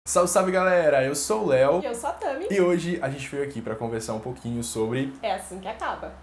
Salve, salve galera! Eu sou o Léo E eu sou a Tami. e hoje a gente veio aqui pra conversar um pouquinho sobre... É assim que acaba.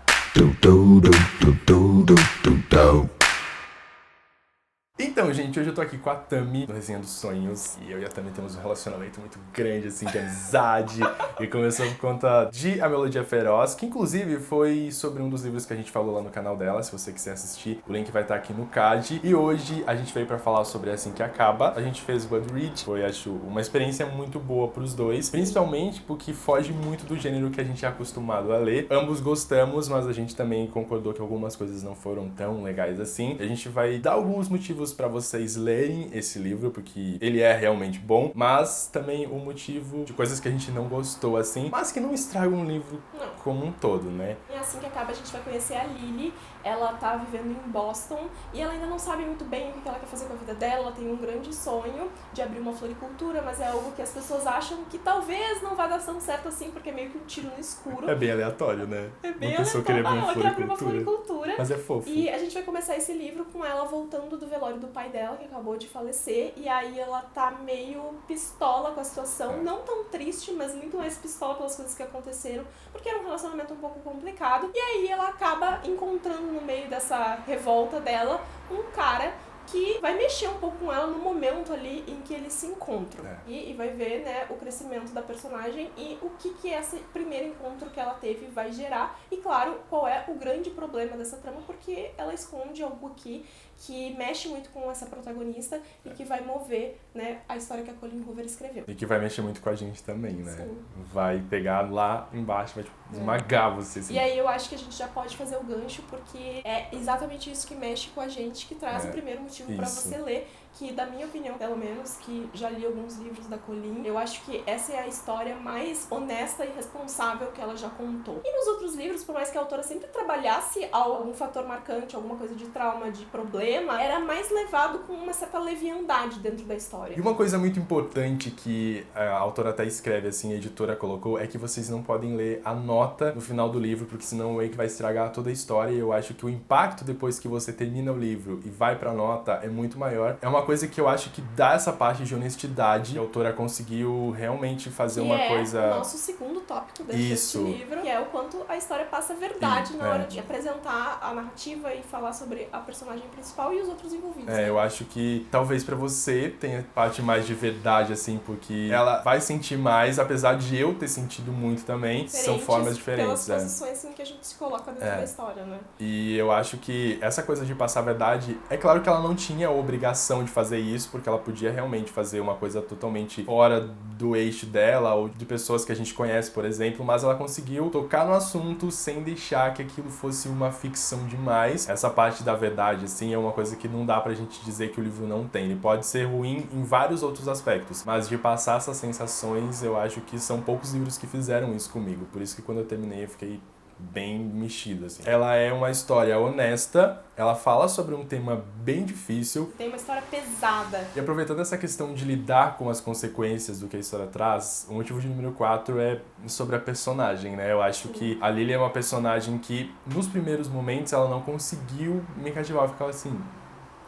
Então, gente, hoje eu tô aqui com a Tami, do Resenha dos Sonhos, e eu e a Tami temos um relacionamento muito grande, assim, de amizade, e começou por conta de A Melodia Feroz, que inclusive foi sobre um dos livros que a gente falou lá no canal dela. Se você quiser assistir, o link vai estar aqui no card. E hoje a gente veio pra falar sobre Assim que Acaba. A gente fez o Goodreads, foi, acho, uma experiência muito boa pros dois, principalmente porque foge muito do gênero que a gente é acostumado a ler. Ambos gostamos, mas a gente também concordou que algumas coisas não foram tão legais assim. A gente vai dar alguns motivos pra vocês lerem esse livro, porque ele é realmente bom, mas também o motivo de coisas que a gente não gostou assim, mas que não estragam um livro Não. como um todo, né? E assim que acaba, a gente vai conhecer a Lily. Ela tá vivendo em Boston e ela ainda não sabe muito bem o que ela quer fazer com a vida dela. Ela tem um grande sonho de abrir uma floricultura, mas é algo que as pessoas acham que talvez não vai dar tão certo assim, porque é meio que um tiro no escuro. É bem aleatório, né? É bem Uma pessoa aleatório. querer abrir Ela quer abrir uma floricultura. floricultura. Mas é fofo. E a gente vai começar esse livro com ela voltando do velório do pai dela, que acabou de falecer. E aí ela tá meio pistola com a situação. Não tão triste, mas muito mais pistola pelas coisas que aconteceram. Porque era um relacionamento um pouco complicado. E aí ela acaba encontrando no meio dessa revolta dela um cara que vai mexer um pouco com ela no momento ali em que eles se encontram. E vai ver, né, o crescimento da personagem e o que esse primeiro encontro que ela teve vai gerar. E claro, qual é o grande problema dessa trama, porque ela esconde algo aqui que mexe muito com essa protagonista e que vai mover, né, a história que a Colleen Hoover escreveu. E que vai mexer muito com a gente também, né? Sim. Vai pegar lá embaixo, vai tipo, esmagar você. Assim. E aí eu acho que a gente já pode fazer o gancho, porque é exatamente isso que mexe com a gente, que traz o primeiro motivo pra você ler, que da minha opinião, pelo menos, que já li alguns livros da Colleen, eu acho que essa é a história mais honesta e responsável que ela já contou. E nos outros livros, por mais que a autora sempre trabalhasse algum fator marcante, alguma coisa de trauma, de problema, era mais levado com uma certa leviandade dentro da história. E uma coisa muito importante que a autora até escreve, assim, a editora colocou, é que vocês não podem ler a nota no final do livro, porque senão o Wake vai estragar toda a história, e eu acho que o impacto depois que você termina o livro e vai pra nota é muito maior. É uma coisa que eu acho que dá essa parte de honestidade, a autora conseguiu realmente fazer uma coisa... é o nosso segundo tópico desse livro, que é o quanto a história passa verdade na hora de apresentar a narrativa e falar sobre a personagem principal e os outros envolvidos. Eu acho que talvez pra você tenha parte mais de verdade, assim, porque ela vai sentir mais, apesar de eu ter sentido muito também, são formas diferentes. Pelas posições assim, que a gente se coloca dentro da história, né? E eu acho que essa coisa de passar a verdade, é claro que ela não tinha a obrigação de fazer isso, porque ela podia realmente fazer uma coisa totalmente fora do eixo dela, ou de pessoas que a gente conhece, por exemplo, mas ela conseguiu tocar no assunto sem deixar que aquilo fosse uma ficção demais. Essa parte da verdade, assim, é uma coisa que não dá pra gente dizer que o livro não tem. Ele pode ser ruim em vários outros aspectos, mas de passar essas sensações, eu acho que são poucos livros que fizeram isso comigo. Por isso que quando eu terminei, eu fiquei bem mexido, assim. Ela é uma história honesta, ela fala sobre um tema bem difícil. Tem uma história pesada. E aproveitando essa questão de lidar com as consequências do que a história traz, o motivo de número 4 é sobre a personagem, né? Eu acho que a Lily é uma personagem que, nos primeiros momentos, ela não conseguiu me cativar. Eu ficava assim...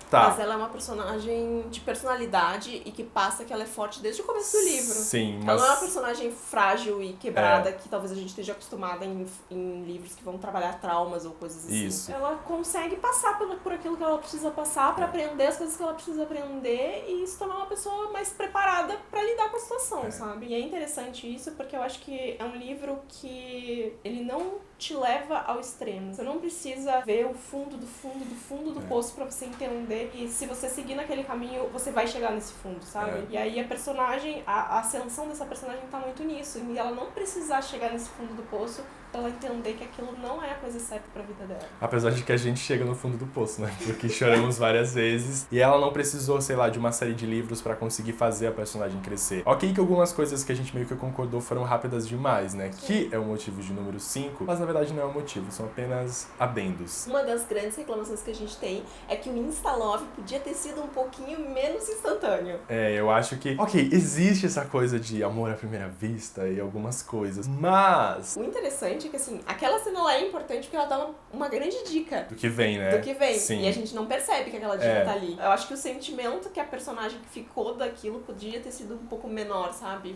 Tá. Mas ela é uma personagem de personalidade e que passa que ela é forte desde o começo do livro. Sim, mas... Ela não é uma personagem frágil e quebrada que talvez a gente esteja acostumada em livros que vão trabalhar traumas ou coisas assim. Isso. Ela consegue passar por aquilo que ela precisa passar pra aprender as coisas que ela precisa aprender e se tornar uma pessoa mais preparada pra lidar com a situação, sabe? E é interessante isso porque eu acho que é um livro que ele não te leva ao extremo. Você não precisa ver o fundo do poço pra você entender e se você seguir naquele caminho, você vai chegar nesse fundo, sabe? E aí a personagem, a ascensão dessa personagem tá muito nisso. E ela não precisar chegar nesse fundo do poço pra ela entender que aquilo não é a coisa certa pra vida dela. Apesar de que a gente chega no fundo do poço, né? Porque choramos várias vezes. E ela não precisou, sei lá, de uma série de livros pra conseguir fazer a personagem crescer. Ok que algumas coisas que a gente meio que concordou foram rápidas demais, né? Sim. Que é o motivo de número 5, mas na verdade não é o motivo, são apenas adendos. Uma das grandes reclamações que a gente tem é que o Insta-Love podia ter sido um pouquinho menos instantâneo. Eu acho que... Ok, existe essa coisa de amor à primeira vista e algumas coisas, mas... O interessante importante é que, assim, aquela cena lá é importante porque ela dá uma grande dica Do que vem, né? do que vem. Sim. E a gente não percebe que aquela dica tá ali. Eu acho que o sentimento que a personagem que ficou daquilo podia ter sido um pouco menor, sabe?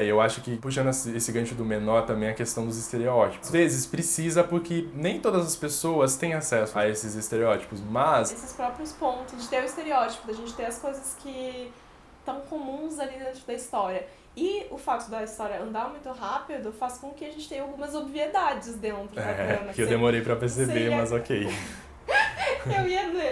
Eu acho que, puxando esse gancho do menor, também a questão dos estereótipos. Às vezes precisa porque nem todas as pessoas têm acesso a esses estereótipos, mas... Esses próprios pontos de ter o estereótipo, da gente ter as coisas que estão comuns ali dentro da história. E o fato da história andar muito rápido faz com que a gente tenha algumas obviedades dentro da trama. Que eu demorei pra perceber, mas ok.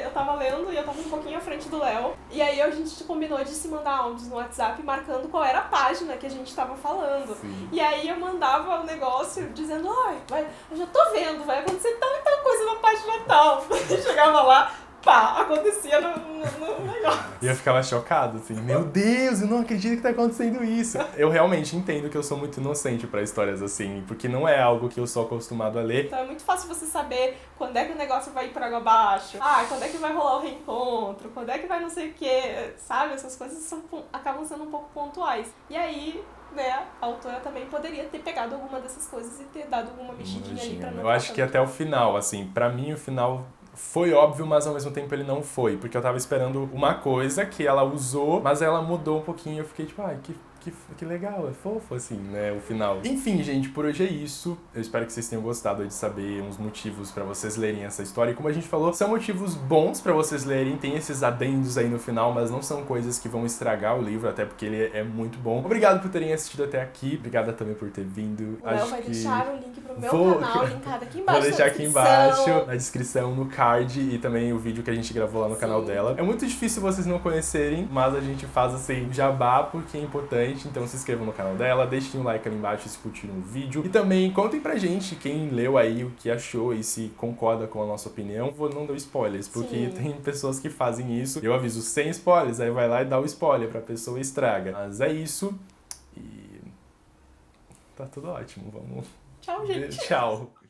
Eu tava lendo e eu tava um pouquinho à frente do Léo. E aí a gente combinou de se mandar áudios no WhatsApp marcando qual era a página que a gente tava falando. Sim. E aí eu mandava o negócio dizendo, eu já tô vendo, vai acontecer tal e tal coisa na página tal. Chegava lá, pá, acontecia no negócio. E eu ficava chocado, assim, meu Deus, eu não acredito que tá acontecendo isso. Eu realmente entendo que eu sou muito inocente pra histórias assim, porque não é algo que eu sou acostumado a ler. Então é muito fácil você saber quando é que o negócio vai ir por água abaixo, quando é que vai rolar o reencontro, quando é que vai não sei o que, sabe? Essas coisas acabam sendo um pouco pontuais. E aí, né, a autora também poderia ter pegado alguma dessas coisas e ter dado alguma mexidinha ali pra não... Eu acho que até o final, assim, pra mim o final... foi óbvio, mas ao mesmo tempo ele não foi. Porque eu tava esperando uma coisa que ela usou, mas ela mudou um pouquinho e eu fiquei tipo, que legal, é fofo assim, né, o final. Enfim, gente, por hoje é isso. Eu espero que vocês tenham gostado de saber uns motivos pra vocês lerem essa história. E como a gente falou, são motivos bons pra vocês lerem. Tem esses adendos aí no final, mas não são coisas que vão estragar o livro, até porque ele é muito bom. Obrigado por terem assistido até aqui. Obrigada também por ter vindo. O Léo vai deixar o link pro meu canal linkado aqui embaixo. Vou deixar aqui embaixo, na descrição, no card, e também o vídeo que a gente gravou lá no canal dela. É muito difícil vocês não conhecerem, mas a gente faz assim, jabá, porque é importante. Então se inscrevam no canal dela, deixem um like ali embaixo se curtiram o vídeo. E também contem pra gente quem leu aí o que achou e se concorda com a nossa opinião. Não dou spoilers, porque tem pessoas que fazem isso. Eu aviso sem spoilers, aí vai lá e dá o spoiler pra pessoa e estraga. Mas é isso. E tá tudo ótimo, vamos... Tchau, gente. Tchau.